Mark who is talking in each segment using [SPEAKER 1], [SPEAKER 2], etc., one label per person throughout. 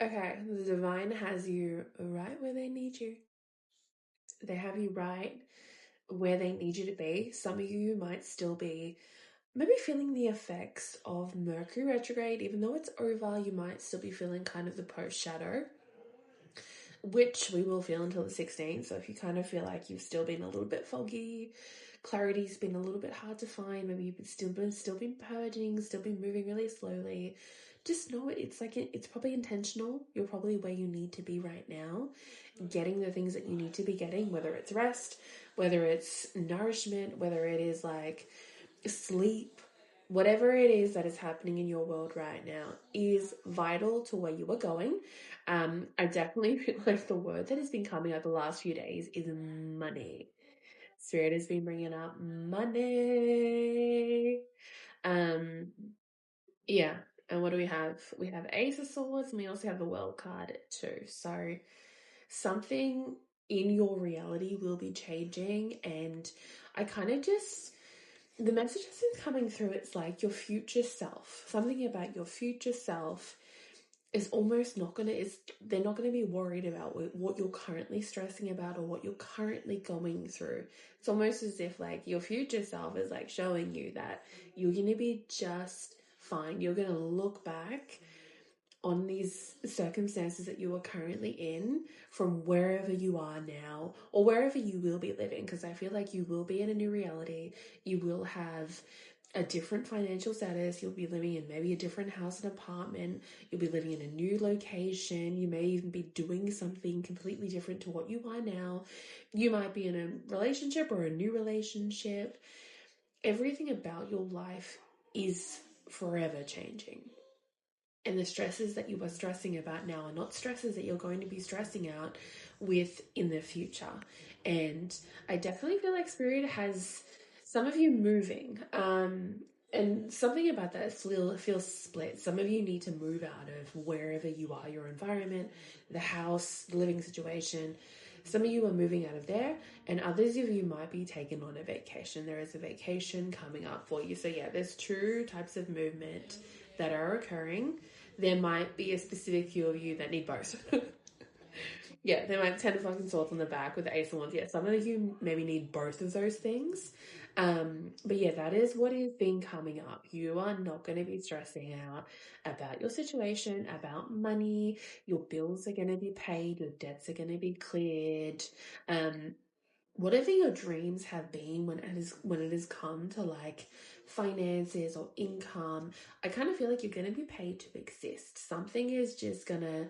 [SPEAKER 1] Okay, the divine has you right where they need you. They have you right where they need you to be. Some of you might still be maybe feeling the effects of Mercury retrograde. Even though it's over, you might still be feeling kind of the post shadow, which we will feel until the 16th. So if you kind of feel like you've still been a little bit foggy, clarity's been a little bit hard to find, maybe you've still been purging, still been moving really slowly, just know it's like it's probably intentional. You're probably where you need to be right now, getting the things that you need to be getting, whether it's rest, whether it's nourishment, whether it is like sleep, whatever it is that is happening in your world right now is vital to where you are going. I definitely feel like the word that has been coming up the last few days is money. Spirit has been bringing up money. Um, yeah. And what do we have? We have Ace of Swords, and we also have the World card too. So something in your reality will be changing, and I kind of just the message that's been coming through, it's like your future self, something about your future self is almost not going to, is they're not going to be worried about what you're currently stressing about or what you're currently going through. It's almost as if like your future self is like showing you that you're going to be just fine. You're going to look back on these circumstances that you are currently in from wherever you are now or wherever you will be living, because I feel like you will be in a new reality. You will have a different financial status. You'll be living in maybe a different house and apartment. You'll be living in a new location. You may even be doing something completely different to what you are now. You might be in a relationship or a new relationship. Everything about your life is forever changing. And the stresses that you are stressing about now are not stresses that you're going to be stressing out with in the future. And I definitely feel like Spirit has some of you moving. And something about that feels split. Some of you need to move out of wherever you are, your environment, the house, the living situation. Some of you are moving out of there, and others of you might be taken on a vacation. There is a vacation coming up for you. So yeah, there's two types of movement that are occurring. There might be a specific few of you that need both. Yeah, there might be 10 fucking swords on the back with the ace of wands. Yeah, some of you maybe need both of those things. But yeah, that is what is been coming up. You are not going to be stressing out about your situation, about money. Your bills are going to be paid. Your debts are going to be cleared. Um, Whatever your dreams have been when it has come to like finances or income, I kind of feel like you're going to be paid to exist. Something is just gonna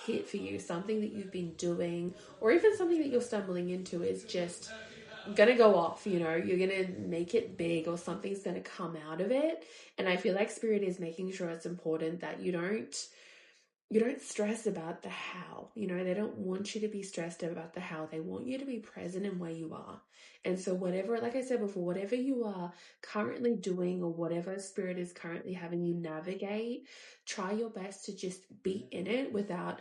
[SPEAKER 1] hit for you. Something that you've been doing, or even something that you're stumbling into, is just gonna go off. You're gonna make it big, or something's gonna come out of it. And I feel like Spirit is making sure it's important that you don't stress about the how. They don't want you to be stressed about the how. They want you to be present in where you are. And so whatever, like I said before, whatever you are currently doing or whatever Spirit is currently having you navigate, try your best to just be in it without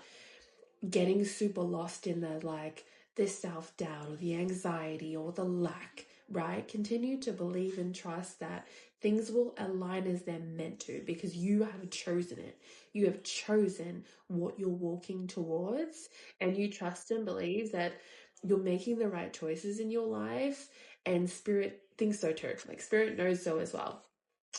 [SPEAKER 1] getting super lost in the self-doubt or the anxiety or the lack, right? Continue to believe and trust that things will align as they're meant to, because you have chosen it. You have chosen what you're walking towards, and you trust and believe that you're making the right choices in your life, and Spirit thinks so too. Like Spirit knows so as well.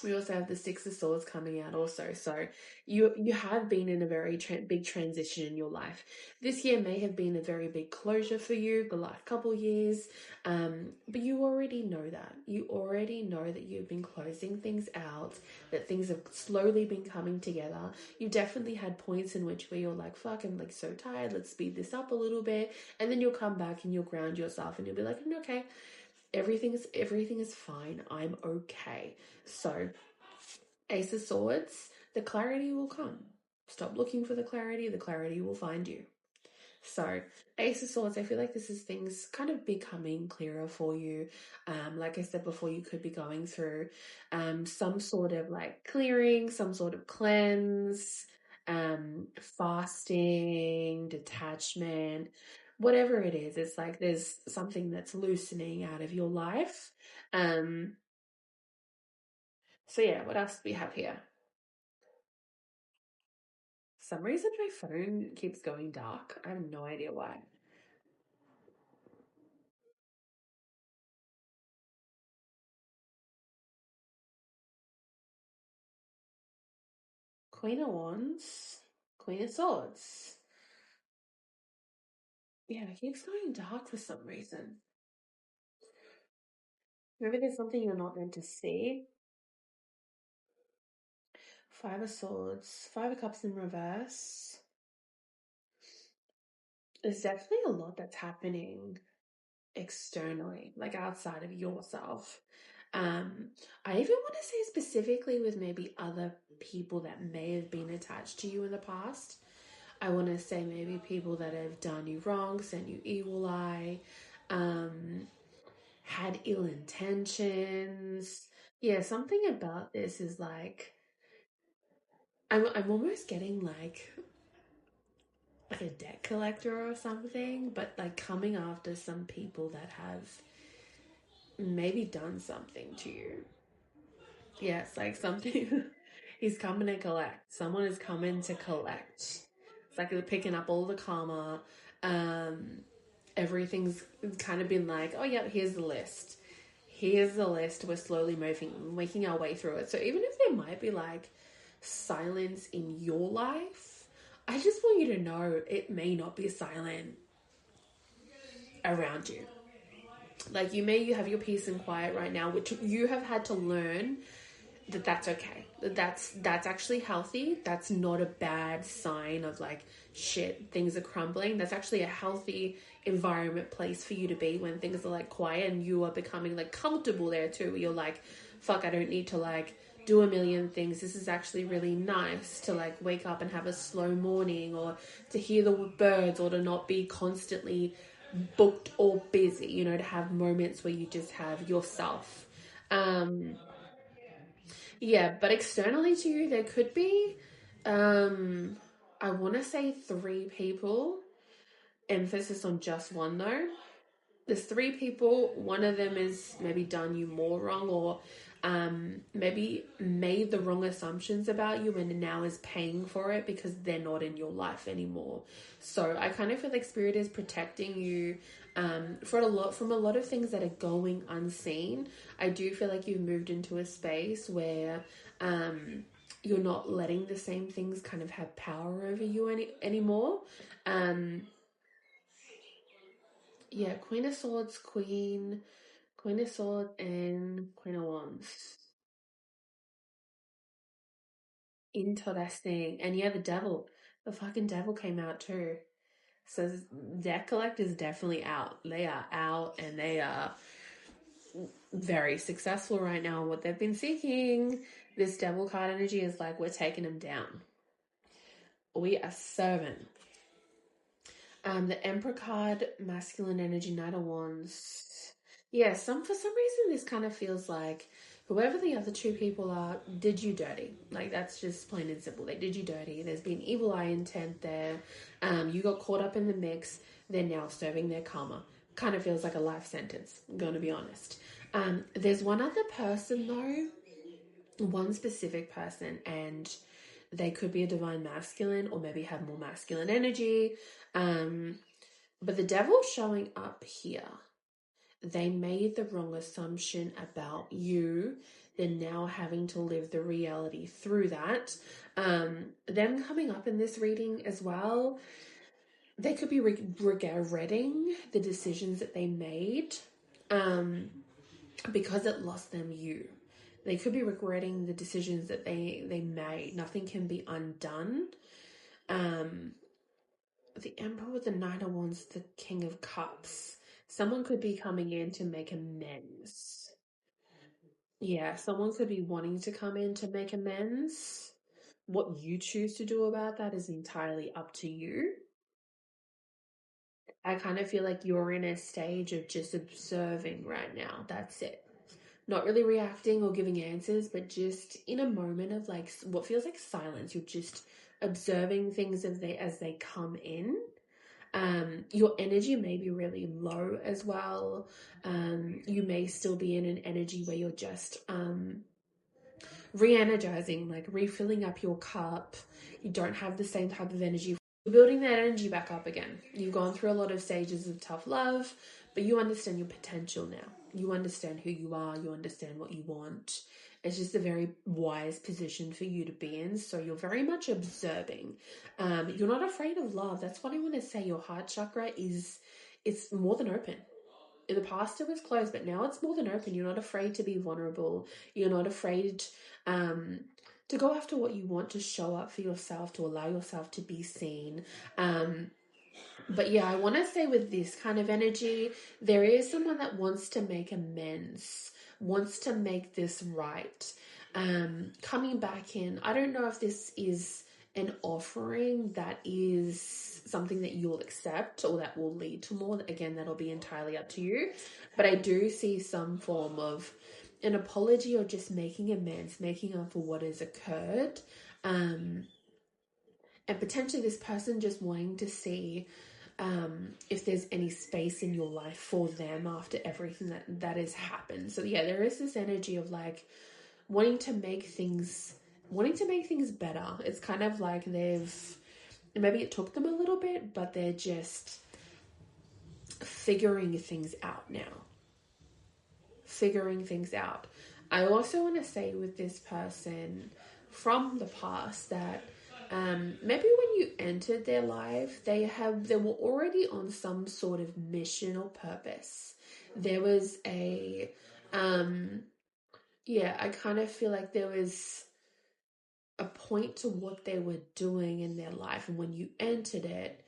[SPEAKER 1] We also have the Six of Swords coming out also. So you have been in a very big transition in your life. This year may have been a very big closure for you the last couple years, but you already know that. You already know that you've been closing things out, that things have slowly been coming together. You definitely had points in which where you're like, fuck, I'm like so tired, let's speed this up a little bit. And then you'll come back and you'll ground yourself and you'll be like, okay, everything is fine. I'm okay. So, Ace of Swords, the clarity will come. Stop looking for the clarity will find you. So, Ace of Swords, I feel like this is things kind of becoming clearer for you. Like I said before, you could be going through some sort of like clearing, some sort of cleanse, fasting, detachment, whatever it is. It's like there's something that's loosening out of your life. Um, so yeah, what else do we have here? some reason my phone keeps going dark. I have no idea why. Queen of Wands, Queen of Swords. Yeah, it keeps going dark for some reason. Maybe there's something you're not meant to see. Five of Swords, Five of Cups in reverse. There's definitely a lot that's happening externally, like outside of yourself. Um, I even want to say specifically with maybe other people that may have been attached to you in the past. I want to say maybe people that have done you wrong, sent you evil eye, um, had ill intentions. Yeah, something about this is like I'm almost getting like a debt collector or something, but like coming after some people that have maybe done something to you. Yeah, it's like something he's coming to collect. Someone is coming to collect. It's like they're picking up all the karma. Um, everything's kind of been like, oh yeah, here's the list. Here's the list. We're slowly making our way through it. So even if there might be like silence in your life, I just want you to know it may not be silent around you. Like you may have your peace and quiet right now, which you have had to learn that's okay. That's actually healthy. That's not a bad sign of like shit, things are crumbling. That's actually a healthy environment place for you to be when things are like quiet and you are becoming like comfortable there too. Where you're like, fuck, I don't need to like do a million things. This is actually really nice to like wake up and have a slow morning or to hear the birds or to not be constantly booked or busy, you know, to have moments where you just have yourself. Um yeah, but externally to you, there could be, I want to say three people. Emphasis on just one though. There's three people. One of them is maybe done you more wrong or maybe made the wrong assumptions about you and now is paying for it because they're not in your life anymore. So I kind of feel like Spirit is protecting you from a lot of things that are going unseen. I do feel like you've moved into a space where you're not letting the same things kind of have power over you anymore. Um, yeah, Queen of Swords, Queen of Swords, and Queen of Wands. Interesting. And yeah, the devil. The fucking devil came out too. So debt collect is definitely out. They are out and they are very successful right now in what they've been seeking. This devil card energy is like, we're taking them down. We are serving. The Emperor card, masculine energy, Knight of Wands. Yeah, for some reason this kind of feels like whoever the other two people are did you dirty. Like that's just plain and simple. They did you dirty. There's been evil eye intent there. You got caught up in the mix. They're now serving their karma. Kind of feels like a life sentence. I'm gonna be honest. There's one other person though, one specific person, and they could be a divine masculine or maybe have more masculine energy. But the devil's showing up here. They made the wrong assumption about you. They're now having to live the reality through that. Them coming up in this reading as well, they could be regretting the decisions that they made because it lost them you. They could be regretting the decisions that they made. Nothing can be undone. The Emperor with the Knight of Wands, the King of Cups. Someone could be coming in to make amends. Yeah, someone could be wanting to come in to make amends. What you choose to do about that is entirely up to you. I kind of feel like you're in a stage of just observing right now. That's it. Not really reacting or giving answers, but just in a moment of like what feels like silence. You're just observing things as they come in. Your energy may be really low as well. You may still be in an energy where you're just re-energizing, like refilling up your cup. You don't have the same type of energy. You're building that energy back up again. You've gone through a lot of stages of tough love, but you understand your potential now. You understand who you are. You understand what you want. It's just a very wise position for you to be in. So you're very much observing. You're not afraid of love. That's what I want to say. Your heart chakra it's more than open. In the past it was closed, but now it's more than open. You're not afraid to be vulnerable. You're not afraid um, to go after what you want, to show up for yourself, to allow yourself to be seen. But yeah, I want to say with this kind of energy, there is someone that wants to make amends, wants to make this right. Coming back in, I don't know if this is an offering that is something that you'll accept or that will lead to more. Again, that'll be entirely up to you. But I do see some form of an apology or just making amends, making up for what has occurred. And potentially this person just wanting to see if there's any space in your life for them after everything that has happened. So yeah, there is this energy of like wanting to make things better. It's kind of like maybe it took them a little bit, but they're just figuring things out now. I also want to say with this person from the past that maybe when you entered their life, they were already on some sort of mission or purpose. There was I kind of feel like there was a point to what they were doing in their life, and when you entered it,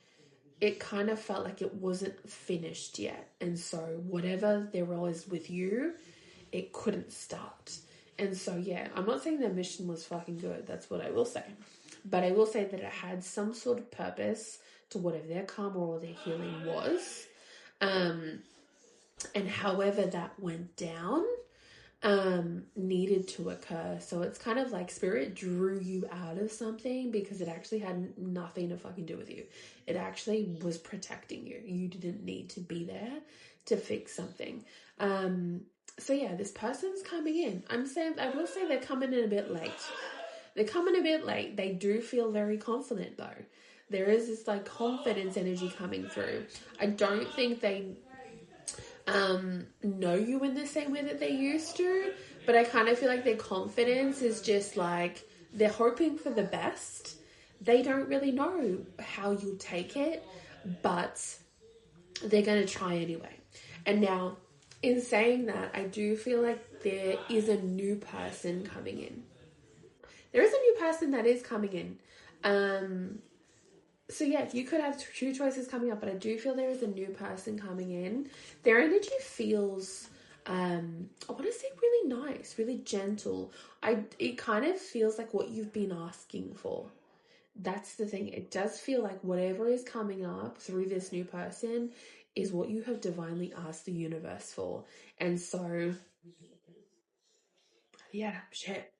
[SPEAKER 1] it kind of felt like it wasn't finished yet. And so whatever their role is with you, it couldn't start. And so, yeah, I'm not saying their mission was fucking good. That's what I will say. But I will say that it had some sort of purpose to whatever their karma or their healing was. And however that went down, needed to occur. So it's kind of like spirit drew you out of something because it actually had nothing to fucking do with you. It actually was protecting you. You didn't need to be there to fix something. So yeah, this person's coming in. I will say they're coming in a bit late. They do feel very confident though. There is this like confidence energy coming through. I don't think they know you in the same way that they used to, but I kind of feel like their confidence is just like they're hoping for the best. They don't really know how you'll take it, but they're going to try anyway. And now, in saying that, I do feel like there is a new person coming in. There is a new person that is coming in. So yeah, you could have two choices coming up, but I do feel there is a new person coming in. Their energy feels, I want to say really nice, really gentle. It kind of feels like what you've been asking for. That's the thing. It does feel like whatever is coming up through this new person is what you have divinely asked the universe for. And so, yeah, shit.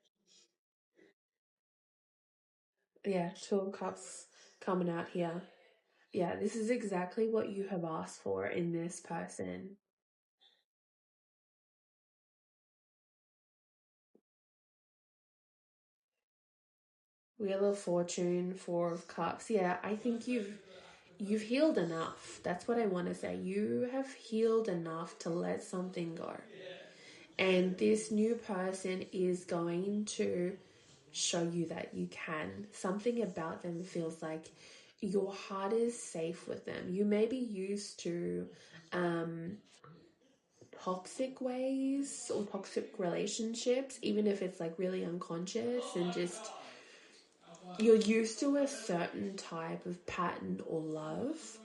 [SPEAKER 1] Yeah, Two of Cups coming out here. Yeah, this is exactly what you have asked for in this person. Wheel of Fortune, Four of Cups. Yeah, I think you've healed enough. That's what I want to say. You have healed enough to let something go. And this new person is going to show you that you can. Something about them feels like your heart is safe with them. You may be used to toxic ways or toxic relationships, even if it's like really unconscious and just you're used to a certain type of pattern or love.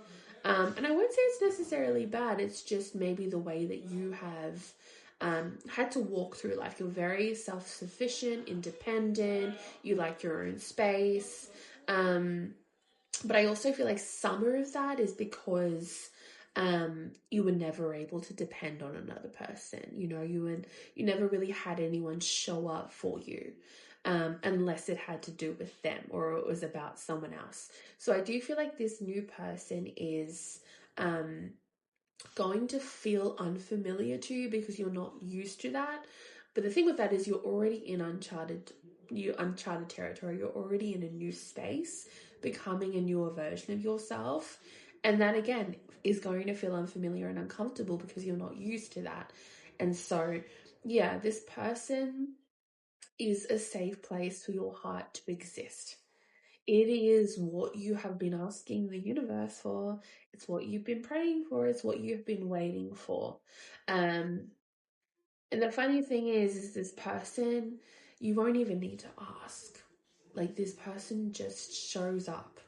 [SPEAKER 1] And I won't say it's necessarily bad, it's just maybe the way that you have had to walk through life. You're very self-sufficient, independent, you like your own space. But I also feel like some of that is because you were never able to depend on another person. You know, you never really had anyone show up for you. Unless it had to do with them or it was about someone else. So I do feel like this new person is going to feel unfamiliar to you because you're not used to that. But the thing with that is you're already in uncharted territory. You're already in a new space, becoming a newer version of yourself. And that again is going to feel unfamiliar and uncomfortable because you're not used to that. And so, yeah, this person is a safe place for your heart to exist. It is what you have been asking the universe for. It's what you've been praying for. It's what you've been waiting for. Um, and the funny thing is this person, you won't even need to ask. Like, this person just shows up.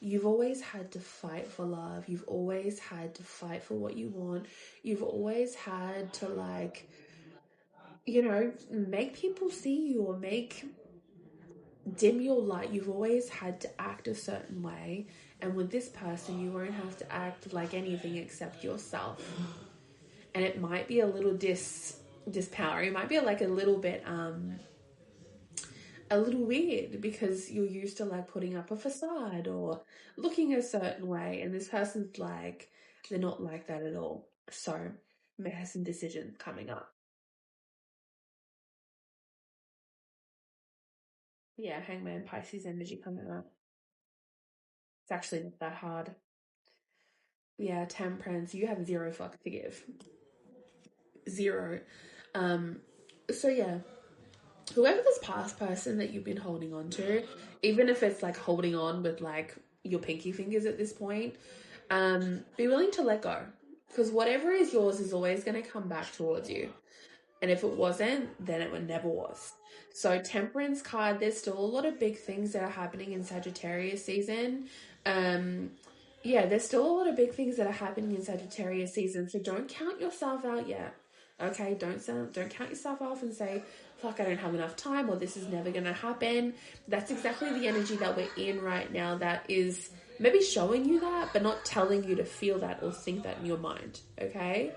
[SPEAKER 1] You've always had to fight for love. You've always had to fight for what you want. You've always had to, like, make people see you or dim your light. You've always had to act a certain way. And with this person, you won't have to act like anything except yourself. And it might be a little disempowering. It might be like a little bit a little weird because you're used to like putting up a facade or looking a certain way, and this person's like, they're not like that at all. So may have some decisions coming up. Yeah, Hangman, Pisces energy coming up. It's actually not that hard. Yeah, Temperance, you have zero fuck to give. Zero. Um, so yeah, whoever this past person that you've been holding on to, even if it's like holding on with like your pinky fingers at this point, be willing to let go, because whatever is yours is always going to come back towards you. And if it wasn't, then it never was. So Temperance card, there's still a lot of big things that are happening in Sagittarius season. Um, yeah, there's still a lot of big things that are happening in Sagittarius season. So don't count yourself out yet. Okay, don't count yourself off and say, fuck, I don't have enough time, or this is never gonna happen. That's exactly the energy that we're in right now, that is maybe showing you that, but not telling you to feel that or think that in your mind. Okay?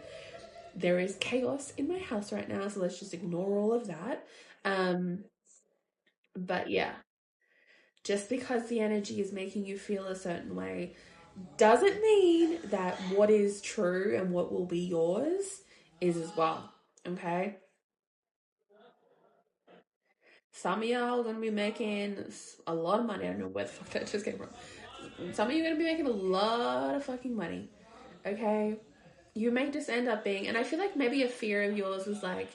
[SPEAKER 1] There is chaos in my house right now, so let's just ignore all of that. Um, but yeah, just because the energy is making you feel a certain way doesn't mean that what is true and what will be yours is as well. Okay? Some of y'all are going to be making a lot of money. I don't know where the fuck that just came from. Some of you are going to be making a lot of fucking money. Okay? You may just end up being, and I feel like maybe a fear of yours was like,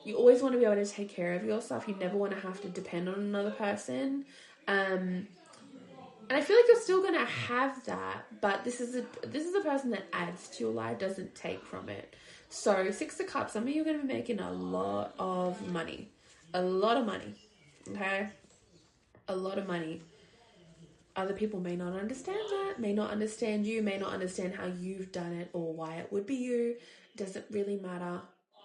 [SPEAKER 1] you always want to be able to take care of yourself. You never want to have to depend on another person. And I feel like you're still gonna have that, but this is a person that adds to your life, doesn't take from it. So 6 of Cups, some of you are gonna be making a lot of money, a lot of money. Okay, a lot of money. Other people may not understand that, may not understand you, may not understand how you've done it or why it would be you. It doesn't really matter,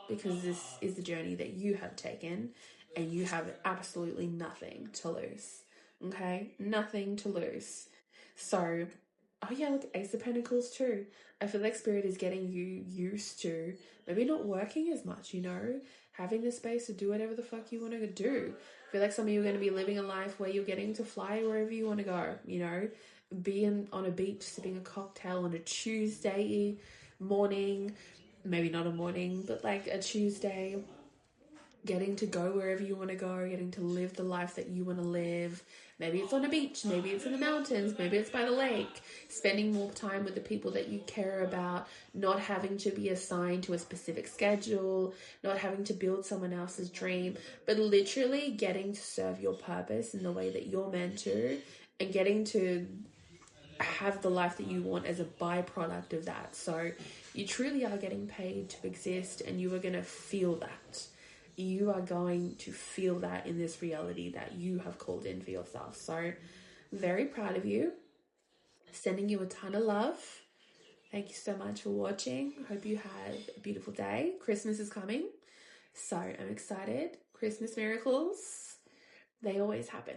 [SPEAKER 1] because this is the journey that you have taken and you have absolutely nothing to lose. Okay? Nothing to lose. So, oh yeah, look, Ace of Pentacles too. I feel like Spirit is getting you used to maybe not working as much, having the space to do whatever the fuck you want to do. I feel like some of you are going to be living a life where you're getting to fly wherever you want to go, being on a beach, sipping a cocktail on a Tuesday morning, maybe not a morning, but like a Tuesday, getting to go wherever you want to go, getting to live the life that you want to live. Maybe it's on a beach, maybe it's in the mountains, maybe it's by the lake, spending more time with the people that you care about, not having to be assigned to a specific schedule, not having to build someone else's dream, but literally getting to serve your purpose in the way that you're meant to, and getting to have the life that you want as a byproduct of that. So you truly are getting paid to exist, and you are going to feel that. You are going to feel that in this reality that you have called in for yourself. So very proud of you. Sending you a ton of love. Thank you so much for watching. I hope you have a beautiful day. Christmas is coming, so I'm excited. Christmas miracles, they always happen.